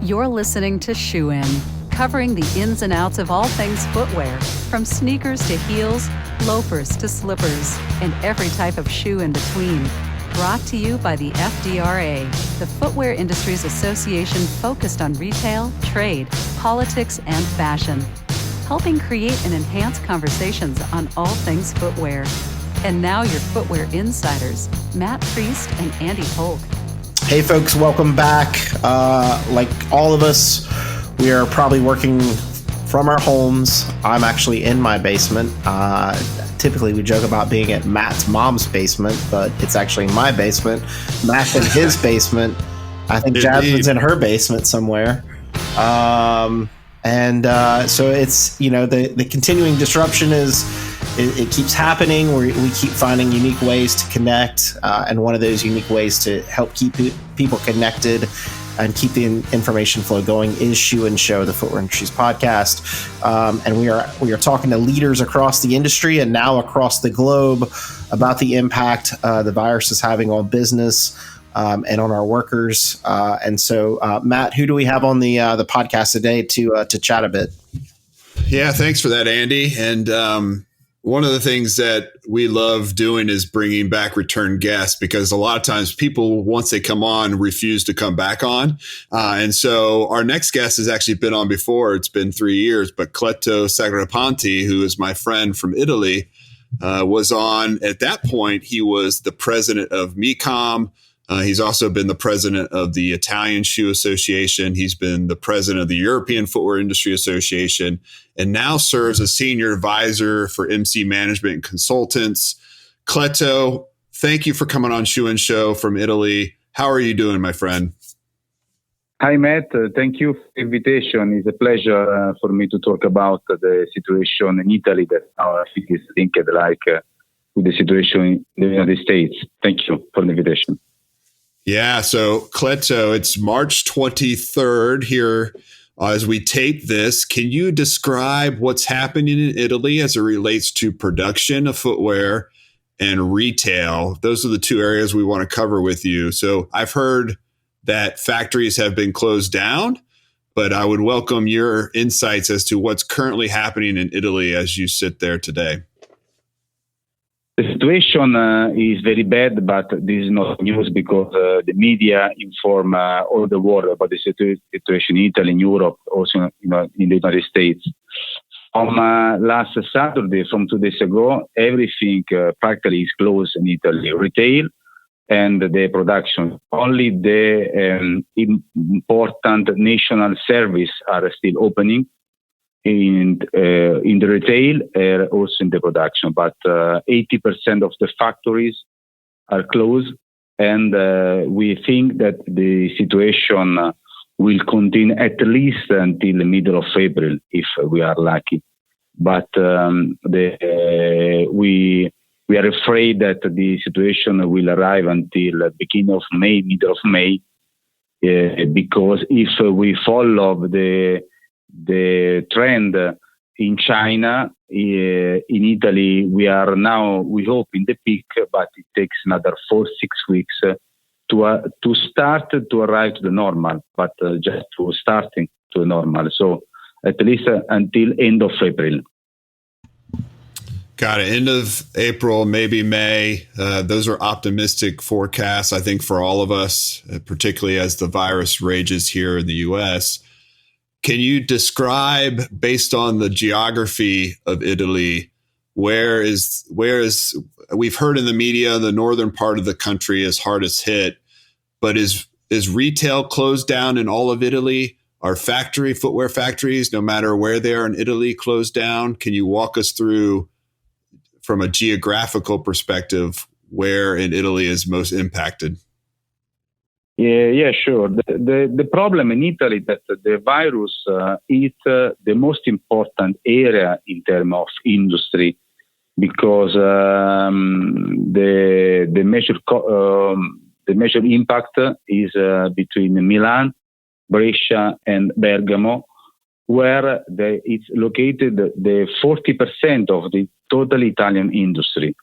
You're listening to Shoe In, covering the ins and outs of all things footwear, from sneakers to heels, loafers to slippers, and every type of shoe in between. Brought to you by the FDRA, the Footwear Industries Association focused on retail, trade, politics, and fashion, helping create and enhance conversations on all things footwear. And now your footwear insiders, Matt Priest and Andy Polk. Hey folks, welcome back. Like all of us, we are probably working from our homes. I'm actually in my basement. Typically we joke about being at Matt's mom's basement, but it's actually my basement. Matt's in his basement. I think Jasmine's in her basement somewhere. So it's, the continuing disruption it keeps happening. We keep finding unique ways to connect. And one of those unique ways to help keep people connected and keep the information flow going is Shoe and Show, the Footwear Industries podcast. And we are talking to leaders across the industry and now across the globe about the impact the virus is having on business and on our workers. And so, Matt, who do we have on the podcast today to chat a bit? Yeah, thanks for that, Andy. And one of the things that we love doing is bringing back return guests, because a lot of times people, once they come on, refuse to come back on. And so our next guest has actually been on before. It's been 3 years, but Cleto Sagripanti, who is my friend from Italy, was on. At that point, he was the president of MECOM. He's also been the president of the Italian Shoe Association. He's been the president of the European Footwear Industry Association, and now serves as senior advisor for MC Management and Consultants. Cleto, thank you for coming on Shoe and Show from Italy. How are you doing, my friend? Hi, Matt. Thank you for the invitation. It's a pleasure for me to talk about the situation in Italy that now I think is linked with the situation in the United States. Thank you for the invitation. Yeah. So Cleto, it's March 23rd here as we tape this. Can you describe what's happening in Italy as it relates to production of footwear and retail? Those are the two areas we want to cover with you. So I've heard that factories have been closed down, but I would welcome your insights as to what's currently happening in Italy as you sit there today. The situation is very bad, but this is not news because the media inform all the world about the situation in Italy, in Europe, also in the United States. From last Saturday, from 2 days ago, everything practically is closed in Italy, retail and the production. Only the important national service are still opening in the retail, also in the production, but 80% of the factories are closed, and we think that the situation will continue at least until the middle of April, if we are lucky. But we are afraid that the situation will arrive until the beginning of May, middle of May, because if we follow the trend in China, in Italy, we are now, we hope, in the peak, but it takes another 4-6 weeks to start to arrive to the normal, but just to starting to the normal. So at least until end of April. Got it. End of April, maybe May. Those are optimistic forecasts, I think, for all of us, particularly as the virus rages here in the U.S. Can you describe, based on the geography of Italy, where is we've heard in the media the northern part of the country is hardest hit, but is retail closed down in all of Italy? Are footwear factories, no matter where they are in Italy, closed down? Can you walk us through, from a geographical perspective, where in Italy is most impacted? Yeah, sure. The problem in Italy is that the virus is the most important area in terms of industry, because the major impact is between Milan, Brescia, and Bergamo, where it's located the 40% of the total Italian industry.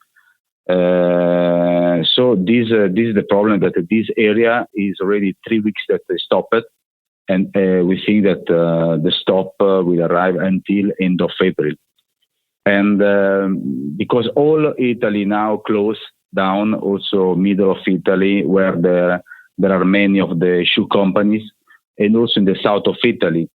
So this is the problem, that this area is already 3 weeks that they stopped, and we think that the stop will arrive until end of April. And because all Italy now closed down, also middle of Italy, where there are many of the shoe companies, and also in the south of Italy.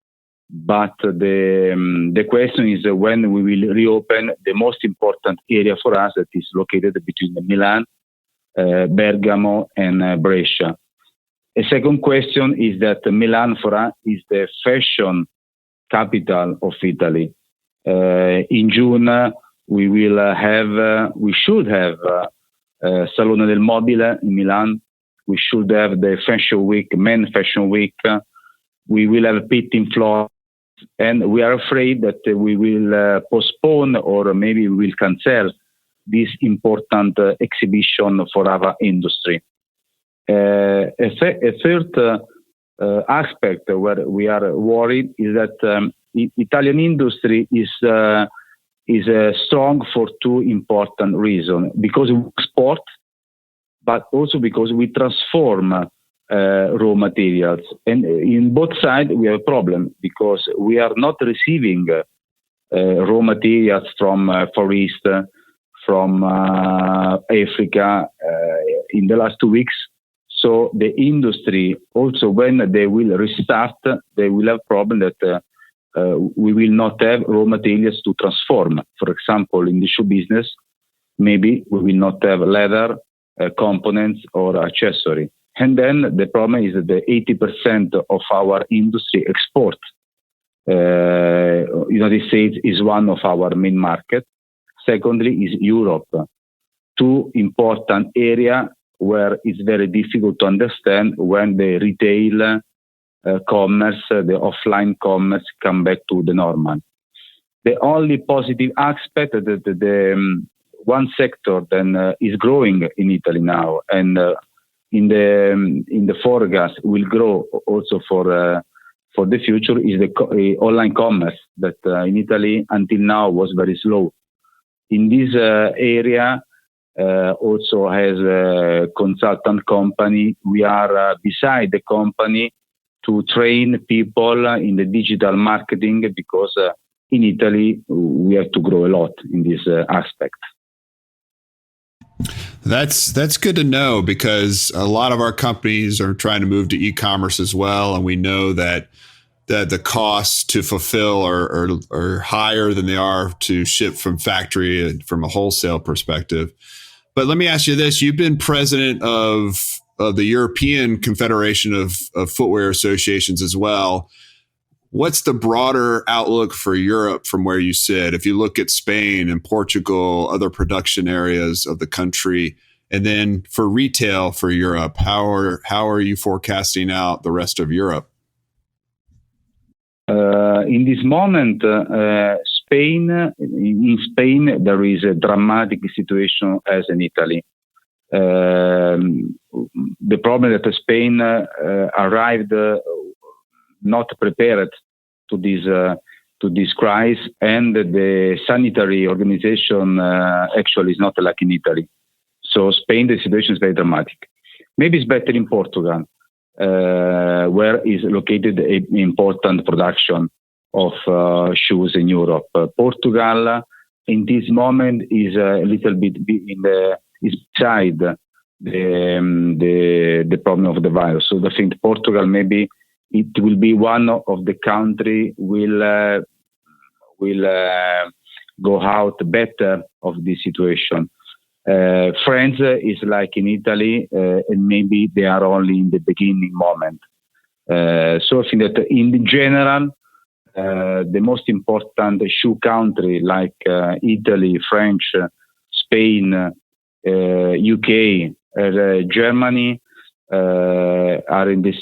But the question is when we will reopen the most important area for us, that is located between Milan, Bergamo, and Brescia. A second question is that Milan for us is the fashion capital of Italy. In June, we should have Salone del Mobile in Milan. We should have the Fashion Week, Men Fashion Week. We will have Pitt in Florence. And we are afraid that we will postpone or maybe we will cancel this important exhibition for our industry. A third aspect where we are worried is that Italian industry is strong for two important reasons. Because we export, but also because we transform raw materials. And in both sides, we have a problem because we are not receiving raw materials from Far East, from Africa in the last 2 weeks. So the industry, also when they will restart, they will have problem that we will not have raw materials to transform. For example, in the shoe business, maybe we will not have leather, components or accessory. And then the problem is that the 80% of our industry export. United States is one of our main markets. Secondly is Europe. Two important areas where it's very difficult to understand when the retail commerce, the offline commerce come back to the normal. The only positive aspect that the one sector then is growing in Italy now, and in the forecast will grow also for the future, is the online commerce that in Italy until now was very slow. In this area, also has a consultant company. We are beside the company to train people in the digital marketing because in Italy we have to grow a lot in this aspect. That's good to know because a lot of our companies are trying to move to e-commerce as well, and we know that the costs to fulfill are higher than they are to ship from factory and from a wholesale perspective. But let me ask you this: you've been president of the European Confederation of Footwear Associations as well. What's the broader outlook for Europe from where you sit? If you look at Spain and Portugal, other production areas of the country, and then for retail for Europe, how are you forecasting out the rest of Europe? In this moment, in Spain, there is a dramatic situation as in Italy. The problem that Spain arrived not prepared to this crisis, and the sanitary organization actually is not like in Italy. So Spain, the situation is very dramatic. Maybe it's better in Portugal, where is located an important production of shoes in Europe. Portugal, in this moment, is a little bit is beside the problem of the virus. So I think Portugal maybe it will be one of the country will go out better of this situation. France is like in Italy, and maybe they are only in the beginning moment. So I think that in general, the most important shoe country like Italy, French, Spain, UK, Germany are in the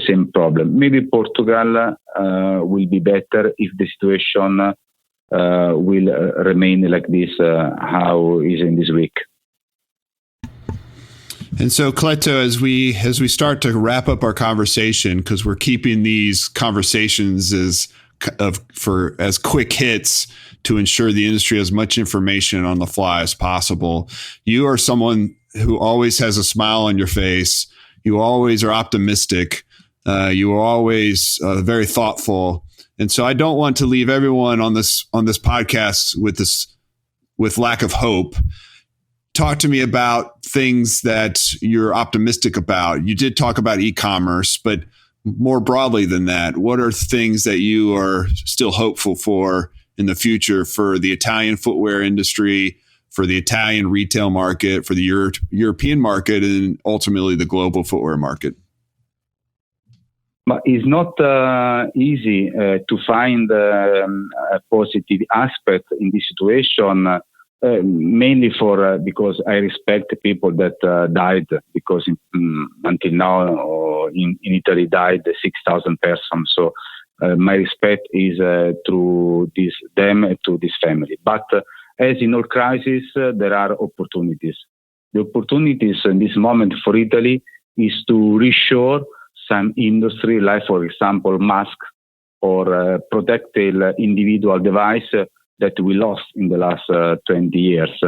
same problem. Maybe Portugal will be better if the situation will remain like this, how is in this week. And so, Cleto, as we start to wrap up our conversation, because we're keeping these conversations as quick hits to ensure the industry has much information on the fly as possible. You are someone who always has a smile on your face. You always are optimistic. You are always very thoughtful. And so I don't want to leave everyone on this podcast with lack of hope. Talk to me about things that you're optimistic about. You did talk about e-commerce, but more broadly than that, what are things that you are still hopeful for in the future for the Italian footwear industry, for the Italian retail market, for the European market, and ultimately the global footwear market? But it's not easy to find a positive aspect in this situation, mainly because I respect the people that died, because until now in Italy died 6,000 persons. So my respect is to them, to this family. But as in all crises, there are opportunities. The opportunities in this moment for Italy is to reshore some industry, like for example, mask or protective individual device that we lost in the last 20 years.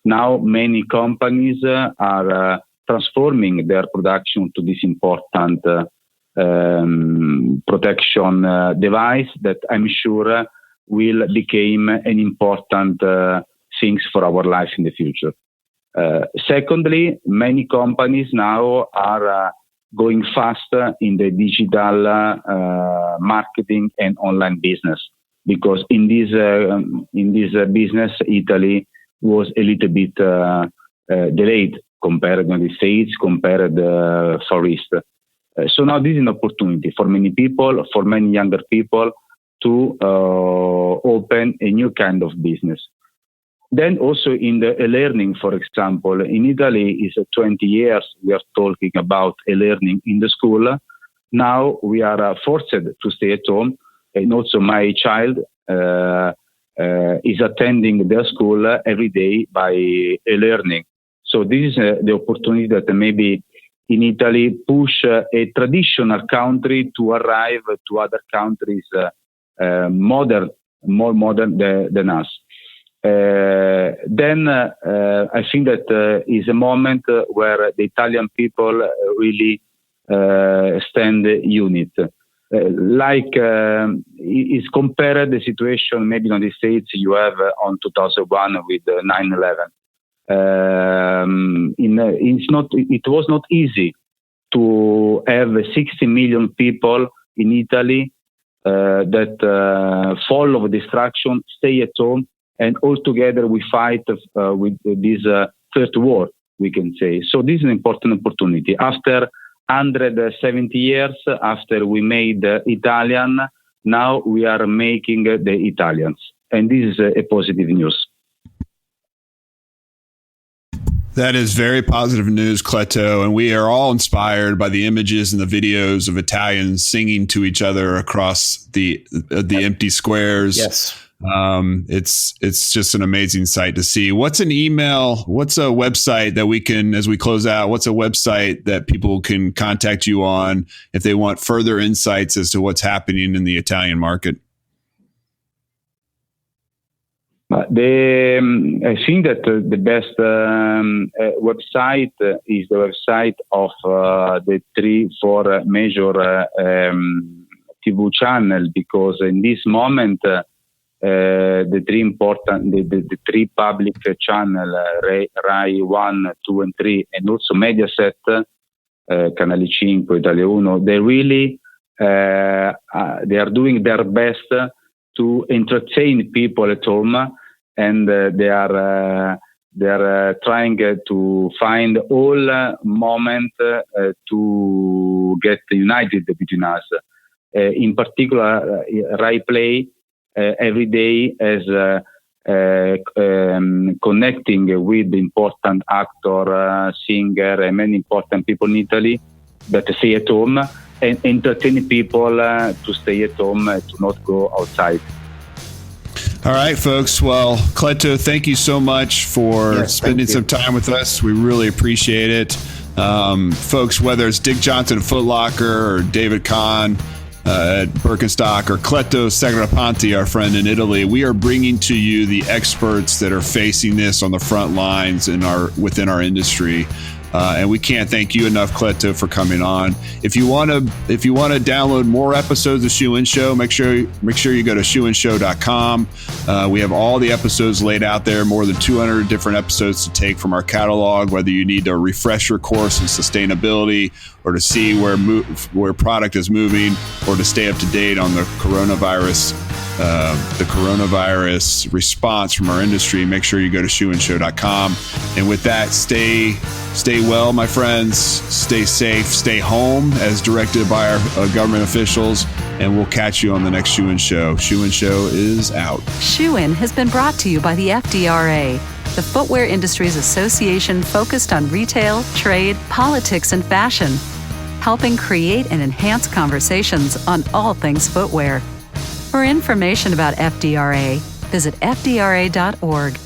Now, many companies are transforming their production to this important protection device that I'm sure will become an important things for our life in the future. Secondly, many companies now are going faster in the digital marketing and online business, because in this business, Italy was a little bit delayed compared to the States, compared to Far East. So now this is an opportunity for many people, for many younger people, to open a new kind of business. Then also in the e-learning, for example, in Italy is 20 years we are talking about e-learning in the school. Now we are forced to stay at home, and also my child is attending their school every day by e-learning. So this is the opportunity that maybe in Italy push a traditional country to arrive to other countries more modern than us. Then I think that is a moment where the Italian people really stand unit. Is compared the situation maybe in the States you have on 2001 with 9/11. It was not easy to have 60 million people in Italy that follow the instruction, stay at home, and all together we fight with this third war, we can say. So this is an important opportunity. After 170 years, after we made Italian, now we are making the Italians. And this is a positive news. That is very positive news, Cleto, and we are all inspired by the images and the videos of Italians singing to each other across the empty squares. Yes. It's just an amazing sight to see. What's an email? What's a website that we can, as we close out, what's a website that people can contact you on if they want further insights as to what's happening in the Italian market? I think that the best website is the website of the 3-4 major TV channels, because in this moment the three public channel Rai 1, 2 and 3, and also Mediaset, Canale 5, Italia 1, they really they are doing their best to entertain people at home, and they are trying to find all moment to get united between us. In particular, Rai Play every day as connecting with important actor, singer, and many important people in Italy that stay at home and entertain people to stay at home, to not go outside. All right, folks. Well, Cleto, thank you so much for spending some time with us. We really appreciate it. Folks, whether it's Dick Johnson at Foot Locker or David Kahn at Birkenstock or Cleto Sagripanti, our friend in Italy, we are bringing to you the experts that are facing this on the front lines within our industry. And we can't thank you enough, Cleto, for coming on. If you want to download more episodes of Shoe In Show, make sure you go to shoeinshow.com. We have all the episodes laid out there, more than 200 different episodes to take from our catalog, whether you need a refresher course in sustainability or to see where product is moving or to stay up to date on the coronavirus response from our industry. Make sure you go to shoeinshow.com. And with that, stay well, my friends. Stay safe. Stay home as directed by our government officials. And we'll catch you on the next Shoe In Show. Shoe In Show is out. Shoe In has been brought to you by the FDRA, the Footwear Industries Association focused on retail, trade, politics, and fashion, helping create and enhance conversations on all things footwear. For information about FDRA, visit fdra.org.